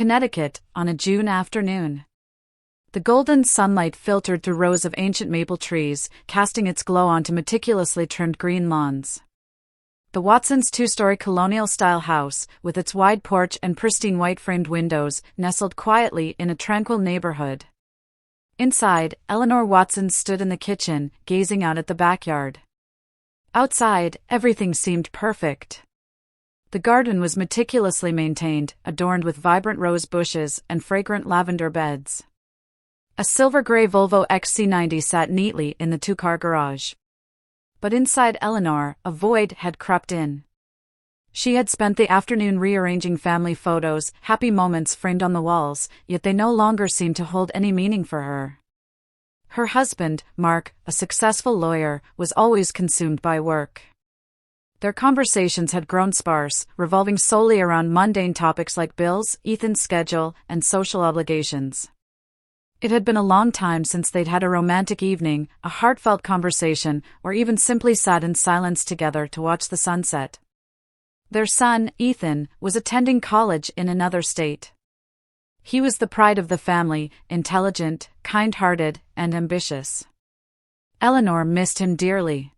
Connecticut, on a June afternoon. The golden sunlight filtered through rows of ancient maple trees, casting its glow onto meticulously trimmed green lawns. The Watsons' two-story colonial-style house, with its wide porch and pristine white-framed windows, nestled quietly in a tranquil neighborhood. Inside, Eleanor Watson stood in the kitchen, gazing out at the backyard. Outside, everything seemed perfect. The garden was meticulously maintained, adorned with vibrant rose bushes and fragrant lavender beds. A silver-gray Volvo XC90 sat neatly in the two-car garage. But inside Eleanor, a void had crept in. She had spent the afternoon rearranging family photos, happy moments framed on the walls, yet they no longer seemed to hold any meaning for her. Her husband, Mark, a successful lawyer, was always consumed by work. Their conversations had grown sparse, revolving solely around mundane topics like bills, Ethan's schedule, and social obligations. It had been a long time since they'd had a romantic evening, a heartfelt conversation, or even simply sat in silence together to watch the sunset. Their son, Ethan, was attending college in another state. He was the pride of the family, intelligent, kind-hearted, and ambitious. Eleanor missed him dearly.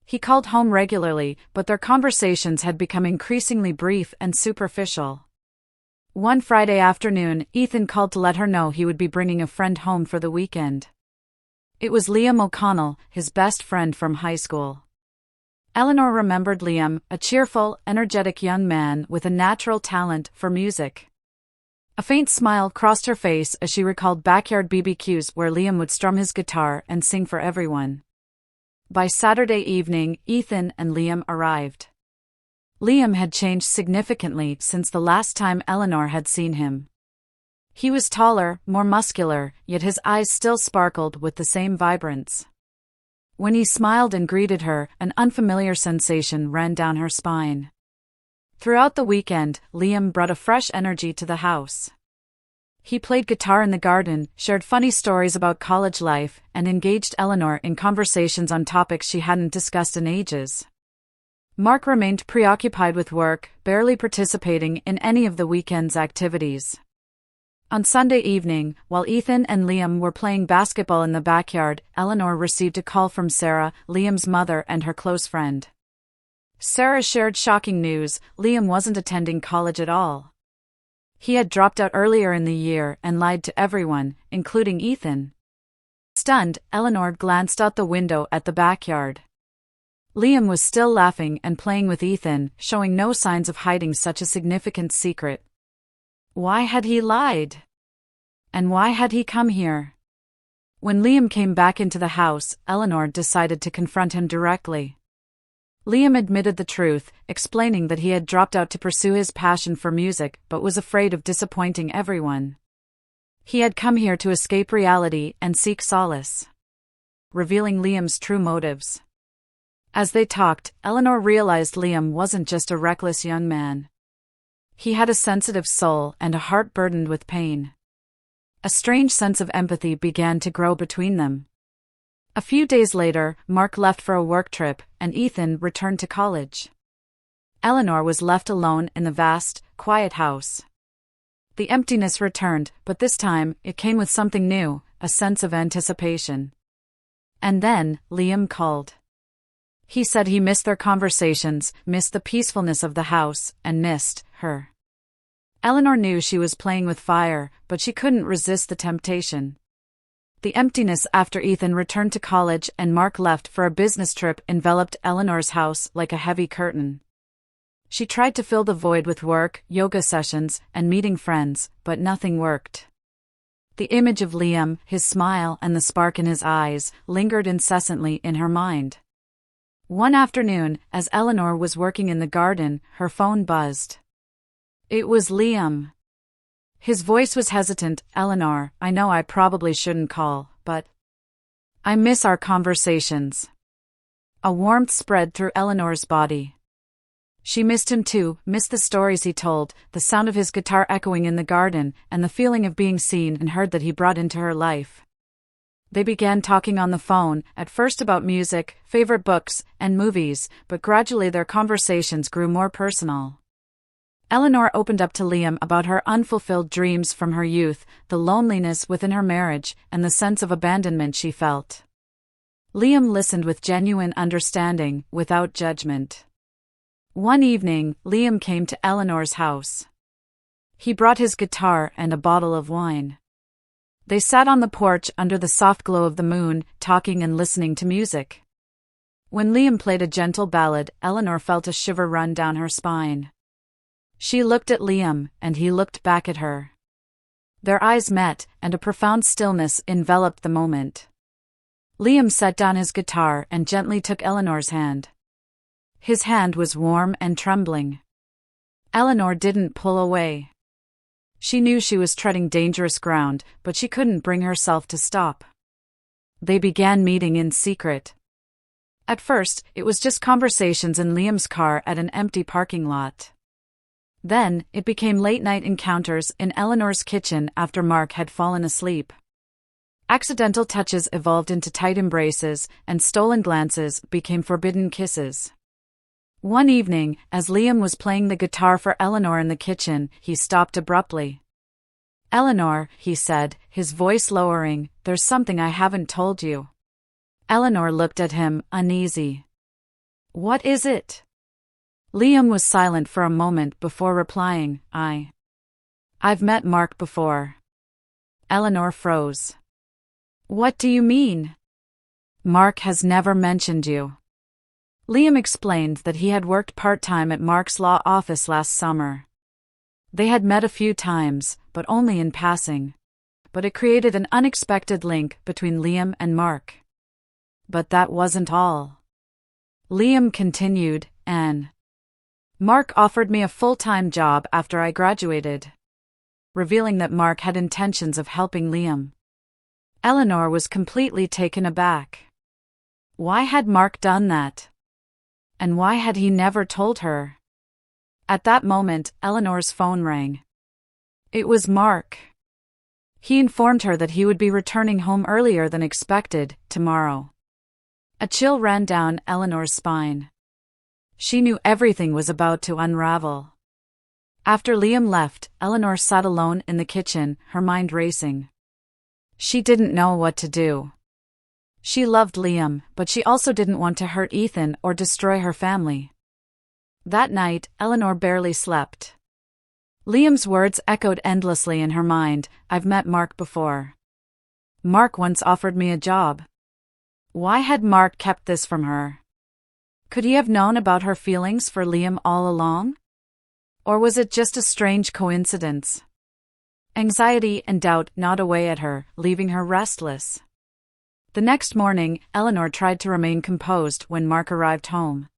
He called home regularly, but their conversations had become increasingly brief and superficial. One Friday afternoon, Ethan called to let her know he would be bringing a friend home for the weekend. It was Liam O'Connell, his best friend from high school. Eleanor remembered Liam, a cheerful, energetic young man with a natural talent for music. A faint smile crossed her face as she recalled backyard BBQs where Liam would strum his guitar and sing for everyone. By Saturday evening, Ethan and Liam arrived. Liam had changed significantly since the last time Eleanor had seen him. He was taller, more muscular, yet his eyes still sparkled with the same vibrance. When he smiled and greeted her, an unfamiliar sensation ran down her spine. Throughout the weekend, Liam brought a fresh energy to the house. He played guitar in the garden, shared funny stories about college life, and engaged Eleanor in conversations on topics she hadn't discussed in ages. Mark remained preoccupied with work, barely participating in any of the weekend's activities. On Sunday evening, while Ethan and Liam were playing basketball in the backyard, Eleanor received a call from Sarah, Liam's mother and her close friend. Sarah shared shocking news: Liam wasn't attending college at all. He had dropped out earlier in the year and lied to everyone, including Ethan. Stunned, Eleanor glanced out the window at the backyard. Liam was still laughing and playing with Ethan, showing no signs of hiding such a significant secret. Why had he lied? And why had he come here? When Liam came back into the house, Eleanor decided to confront him directly. Liam admitted the truth, explaining that he had dropped out to pursue his passion for music but was afraid of disappointing everyone. He had come here to escape reality and seek solace. Revealing Liam's true motives. As they talked, Eleanor realized Liam wasn't just a reckless young man. He had a sensitive soul and a heart burdened with pain. A strange sense of empathy began to grow between them. A few days later, Mark left for a work trip, and Ethan returned to college. Eleanor was left alone in the vast, quiet house. The emptiness returned, but this time, it came with something new, a sense of anticipation. And then, Liam called. He said he missed their conversations, missed the peacefulness of the house, and missed her. Eleanor knew she was playing with fire, but she couldn't resist the temptation. The emptiness after Ethan returned to college and Mark left for a business trip enveloped Eleanor's house like a heavy curtain. She tried to fill the void with work, yoga sessions, and meeting friends, but nothing worked. The image of Liam, his smile and the spark in his eyes, lingered incessantly in her mind. One afternoon, as Eleanor was working in the garden, her phone buzzed. It was Liam. His voice was hesitant. "Eleanor, I know I probably shouldn't call, but I miss our conversations." A warmth spread through Eleanor's body. She missed him too, missed the stories he told, the sound of his guitar echoing in the garden, and the feeling of being seen and heard that he brought into her life. They began talking on the phone, at first about music, favorite books, and movies, but gradually their conversations grew more personal. Eleanor opened up to Liam about her unfulfilled dreams from her youth, the loneliness within her marriage, and the sense of abandonment she felt. Liam listened with genuine understanding, without judgment. One evening, Liam came to Eleanor's house. He brought his guitar and a bottle of wine. They sat on the porch under the soft glow of the moon, talking and listening to music. When Liam played a gentle ballad, Eleanor felt a shiver run down her spine. She looked at Liam, and he looked back at her. Their eyes met, and a profound stillness enveloped the moment. Liam set down his guitar and gently took Eleanor's hand. His hand was warm and trembling. Eleanor didn't pull away. She knew she was treading dangerous ground, but she couldn't bring herself to stop. They began meeting in secret. At first, it was just conversations in Liam's car at an empty parking lot. Then, it became late-night encounters in Eleanor's kitchen after Mark had fallen asleep. Accidental touches evolved into tight embraces, and stolen glances became forbidden kisses. One evening, as Liam was playing the guitar for Eleanor in the kitchen, he stopped abruptly. "Eleanor," he said, his voice lowering, "there's something I haven't told you." Eleanor looked at him, uneasy. "What is it?" Liam was silent for a moment before replying, I've met Mark before." Eleanor froze. "What do you mean?" "Mark has never mentioned you." Liam explained that he had worked part-time at Mark's law office last summer. They had met a few times, but only in passing. But it created an unexpected link between Liam and Mark. But that wasn't all. Liam continued, Mark offered me a full-time job after I graduated," revealing that Mark had intentions of helping Liam. Eleanor was completely taken aback. Why had Mark done that? And why had he never told her? At that moment, Eleanor's phone rang. It was Mark. He informed her that he would be returning home earlier than expected, tomorrow. A chill ran down Eleanor's spine. She knew everything was about to unravel. After Liam left, Eleanor sat alone in the kitchen, her mind racing. She didn't know what to do. She loved Liam, but she also didn't want to hurt Ethan or destroy her family. That night, Eleanor barely slept. Liam's words echoed endlessly in her mind, "I've met Mark before. Mark once offered me a job." Why had Mark kept this from her? Could he have known about her feelings for Liam all along? Or was it just a strange coincidence? Anxiety and doubt gnawed away at her, leaving her restless. The next morning, Eleanor tried to remain composed when Mark arrived home.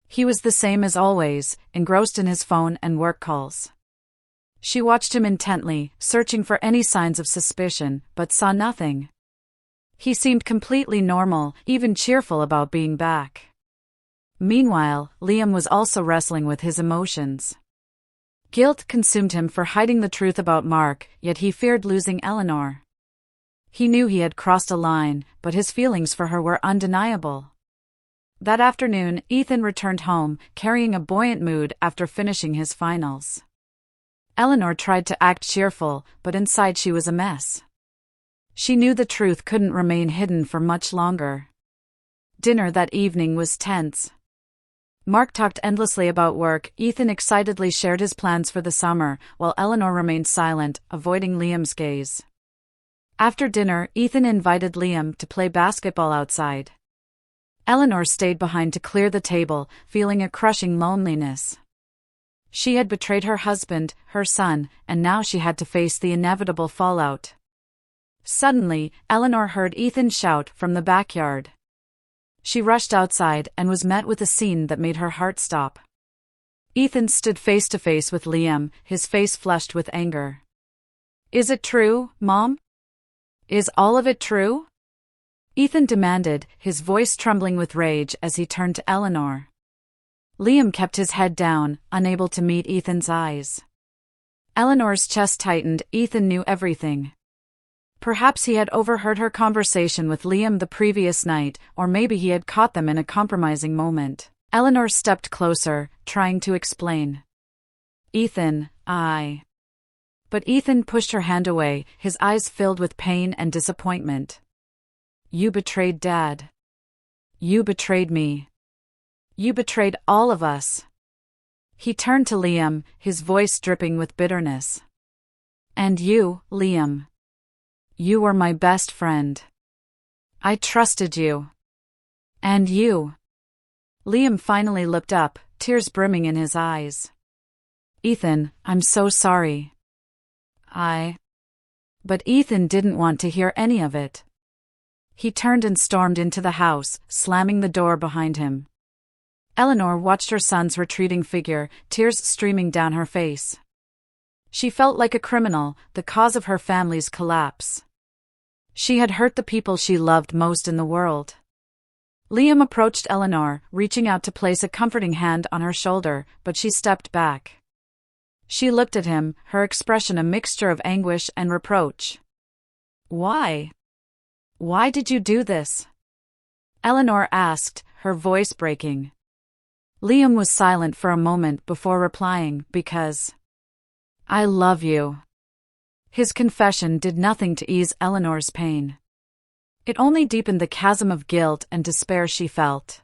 He was the same as always, engrossed in his phone and work calls. She watched him intently, searching for any signs of suspicion, but saw nothing. He seemed completely normal, even cheerful about being back. Meanwhile, Liam was also wrestling with his emotions. Guilt consumed him for hiding the truth about Mark, yet he feared losing Eleanor. He knew he had crossed a line, but his feelings for her were undeniable. That afternoon, Ethan returned home, carrying a buoyant mood after finishing his finals. Eleanor tried to act cheerful, but inside she was a mess. She knew the truth couldn't remain hidden for much longer. Dinner that evening was tense. Mark talked endlessly about work, Ethan excitedly shared his plans for the summer, while Eleanor remained silent, avoiding Liam's gaze. After dinner, Ethan invited Liam to play basketball outside. Eleanor stayed behind to clear the table, feeling a crushing loneliness. She had betrayed her husband, her son, and now she had to face the inevitable fallout. Suddenly, Eleanor heard Ethan shout from the backyard. She rushed outside and was met with a scene that made her heart stop. Ethan stood face to face with Liam, his face flushed with anger. "Is it true, Mom? Is all of it true?" Ethan demanded, his voice trembling with rage as he turned to Eleanor. Liam kept his head down, unable to meet Ethan's eyes. Eleanor's chest tightened. Ethan knew everything. Perhaps he had overheard her conversation with Liam the previous night, or maybe he had caught them in a compromising moment. Eleanor stepped closer, trying to explain. Ethan, I. But Ethan pushed her hand away, his eyes filled with pain and disappointment. You betrayed Dad. You betrayed me. You betrayed all of us. He turned to Liam, his voice dripping with bitterness. And you, Liam. You were my best friend. I trusted you. And you. Liam finally looked up, tears brimming in his eyes. Ethan, I'm so sorry. But Ethan didn't want to hear any of it. He turned and stormed into the house, slamming the door behind him. Eleanor watched her son's retreating figure, tears streaming down her face. She felt like a criminal, the cause of her family's collapse. She had hurt the people she loved most in the world. Liam approached Eleanor, reaching out to place a comforting hand on her shoulder, but she stepped back. She looked at him, her expression a mixture of anguish and reproach. Why? Why did you do this? Eleanor asked, her voice breaking. Liam was silent for a moment before replying, because I love you. His confession did nothing to ease Eleanor's pain. It only deepened the chasm of guilt and despair she felt.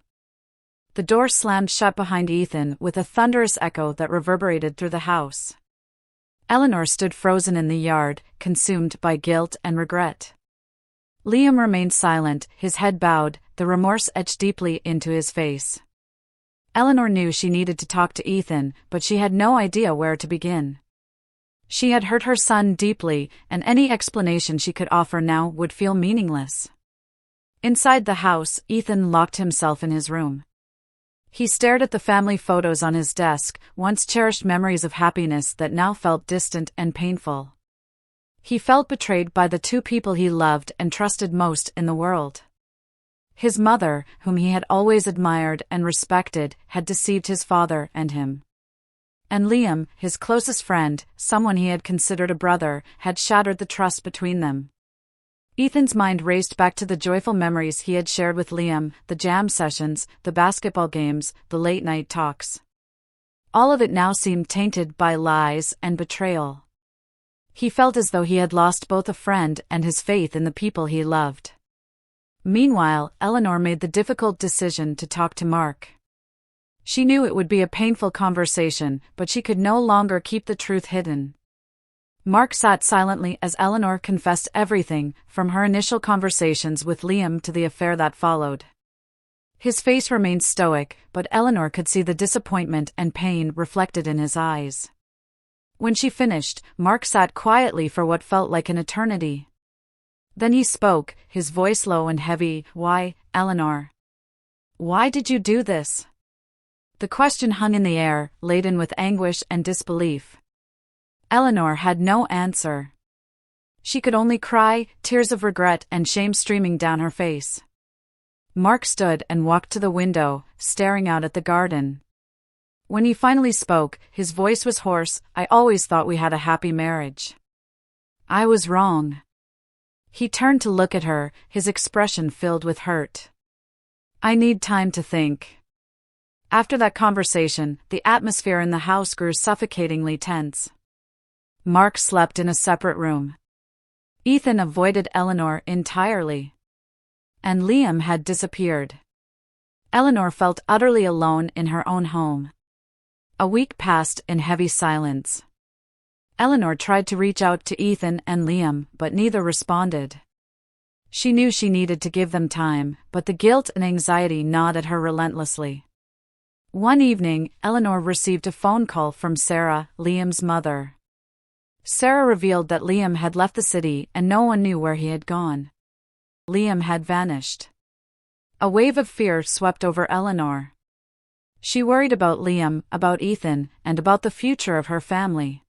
The door slammed shut behind Ethan with a thunderous echo that reverberated through the house. Eleanor stood frozen in the yard, consumed by guilt and regret. Liam remained silent, his head bowed, the remorse etched deeply into his face. Eleanor knew she needed to talk to Ethan, but she had no idea where to begin. She had hurt her son deeply, and any explanation she could offer now would feel meaningless. Inside the house, Ethan locked himself in his room. He stared at the family photos on his desk, once cherished memories of happiness that now felt distant and painful. He felt betrayed by the two people he loved and trusted most in the world. His mother, whom he had always admired and respected, had deceived his father and him. And Liam, his closest friend, someone he had considered a brother, had shattered the trust between them. Ethan's mind raced back to the joyful memories he had shared with Liam, the jam sessions, the basketball games, the late-night talks. All of it now seemed tainted by lies and betrayal. He felt as though he had lost both a friend and his faith in the people he loved. Meanwhile, Eleanor made the difficult decision to talk to Mark. She knew it would be a painful conversation, but she could no longer keep the truth hidden. Mark sat silently as Eleanor confessed everything, from her initial conversations with Liam to the affair that followed. His face remained stoic, but Eleanor could see the disappointment and pain reflected in his eyes. When she finished, Mark sat quietly for what felt like an eternity. Then he spoke, his voice low and heavy. Why, Eleanor? Why did you do this? The question hung in the air, laden with anguish and disbelief. Eleanor had no answer. She could only cry, tears of regret and shame streaming down her face. Mark stood and walked to the window, staring out at the garden. When he finally spoke, his voice was hoarse. I always thought we had a happy marriage. I was wrong. He turned to look at her, his expression filled with hurt. I need time to think. After that conversation, the atmosphere in the house grew suffocatingly tense. Mark slept in a separate room. Ethan avoided Eleanor entirely. And Liam had disappeared. Eleanor felt utterly alone in her own home. A week passed in heavy silence. Eleanor tried to reach out to Ethan and Liam, but neither responded. She knew she needed to give them time, but the guilt and anxiety gnawed at her relentlessly. One evening, Eleanor received a phone call from Sarah, Liam's mother. Sarah revealed that Liam had left the city and no one knew where he had gone. Liam had vanished. A wave of fear swept over Eleanor. She worried about Liam, about Ethan, and about the future of her family.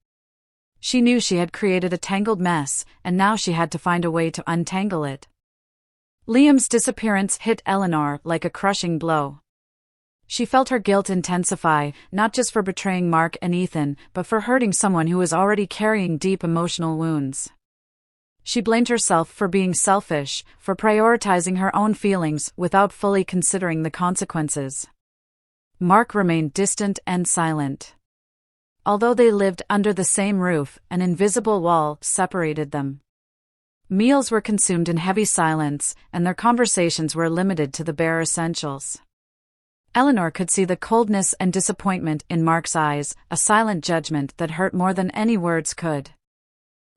She knew she had created a tangled mess, and now she had to find a way to untangle it. Liam's disappearance hit Eleanor like a crushing blow. She felt her guilt intensify, not just for betraying Mark and Ethan, but for hurting someone who was already carrying deep emotional wounds. She blamed herself for being selfish, for prioritizing her own feelings without fully considering the consequences. Mark remained distant and silent. Although they lived under the same roof, an invisible wall separated them. Meals were consumed in heavy silence, and their conversations were limited to the bare essentials. Eleanor could see the coldness and disappointment in Mark's eyes, a silent judgment that hurt more than any words could.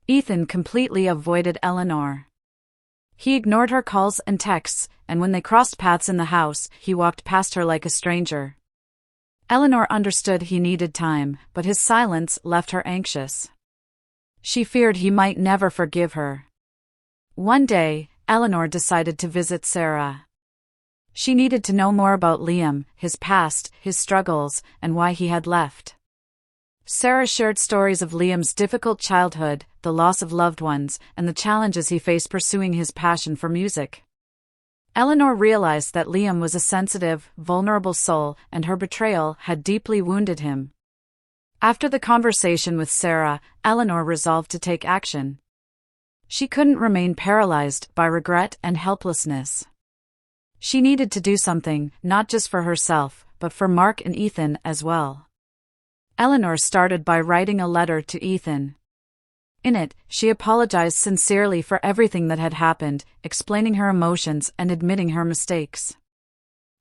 Ethan completely avoided Eleanor. He ignored her calls and texts, and when they crossed paths in the house, he walked past her like a stranger. Eleanor understood he needed time, but his silence left her anxious. She feared he might never forgive her. One day, Eleanor decided to visit Sarah. She needed to know more about Liam, his past, his struggles, and why he had left. Sarah shared stories of Liam's difficult childhood, the loss of loved ones, and the challenges he faced pursuing his passion for music. Eleanor realized that Liam was a sensitive, vulnerable soul, and her betrayal had deeply wounded him. After the conversation with Sarah, Eleanor resolved to take action. She couldn't remain paralyzed by regret and helplessness. She needed to do something, not just for herself, but for Mark and Ethan as well. Eleanor started by writing a letter to Ethan. In it, she apologized sincerely for everything that had happened, explaining her emotions and admitting her mistakes.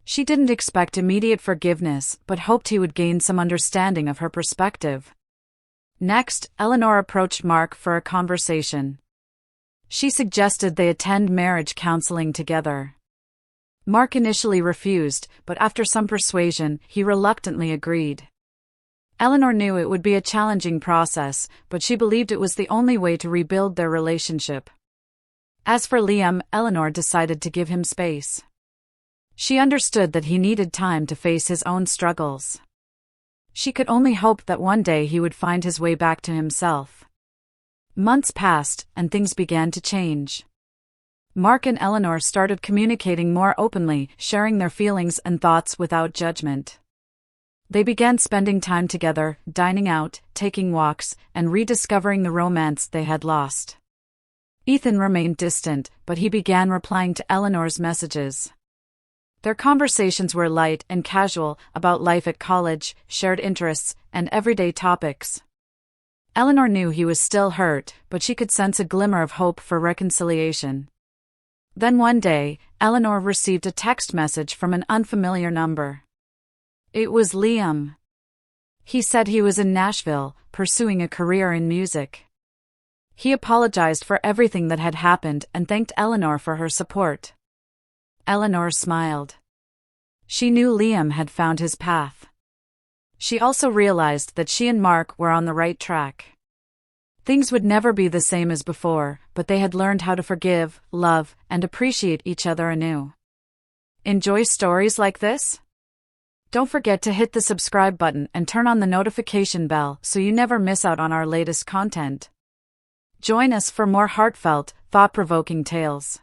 She didn't expect immediate forgiveness, but hoped he would gain some understanding of her perspective. Next, Eleanor approached Mark for a conversation. She suggested they attend marriage counseling together. Mark initially refused, but after some persuasion, he reluctantly agreed. Eleanor knew it would be a challenging process, but she believed it was the only way to rebuild their relationship. As for Liam, Eleanor decided to give him space. She understood that he needed time to face his own struggles. She could only hope that one day he would find his way back to himself. Months passed, and things began to change. Mark and Eleanor started communicating more openly, sharing their feelings and thoughts without judgment. They began spending time together, dining out, taking walks, and rediscovering the romance they had lost. Ethan remained distant, but he began replying to Eleanor's messages. Their conversations were light and casual, about life at college, shared interests, and everyday topics. Eleanor knew he was still hurt, but she could sense a glimmer of hope for reconciliation. Then one day, Eleanor received a text message from an unfamiliar number. It was Liam. He said he was in Nashville, pursuing a career in music. He apologized for everything that had happened and thanked Eleanor for her support. Eleanor smiled. She knew Liam had found his path. She also realized that she and Mark were on the right track. Things would never be the same as before, but they had learned how to forgive, love, and appreciate each other anew. Enjoy stories like this? Don't forget to hit the subscribe button and turn on the notification bell so you never miss out on our latest content. Join us for more heartfelt, thought-provoking tales.